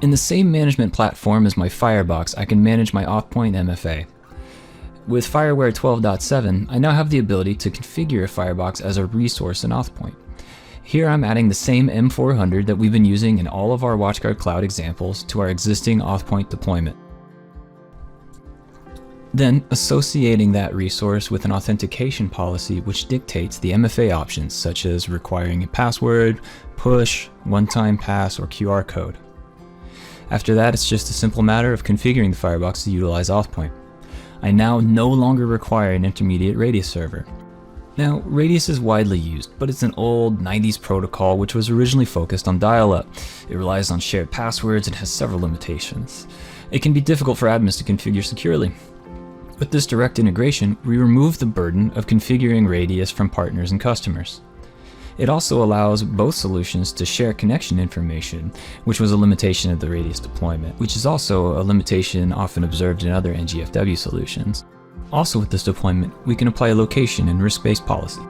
In the same management platform as my Firebox, I can manage my AuthPoint MFA. With Fireware 12.7, I now have the ability to configure a Firebox as a resource in AuthPoint. Here I'm adding the same M400 that we've been using in all of our WatchGuard Cloud examples to our existing AuthPoint deployment. Then associating that resource with an authentication policy which dictates the MFA options such as requiring a password, push, one-time pass, or QR code. After that, it's just a simple matter of configuring the Firebox to utilize AuthPoint. I now no longer require an intermediate Radius server. Now, Radius is widely used, but it's an old 90s protocol which was originally focused on dial-up. It relies on shared passwords and has several limitations. It can be difficult for admins to configure securely. With this direct integration, we remove the burden of configuring Radius from partners and customers. It also allows both solutions to share connection information, which was a limitation of the Radius deployment, which is also a limitation often observed in other NGFW solutions. Also with this deployment, we can apply a location and risk-based policy.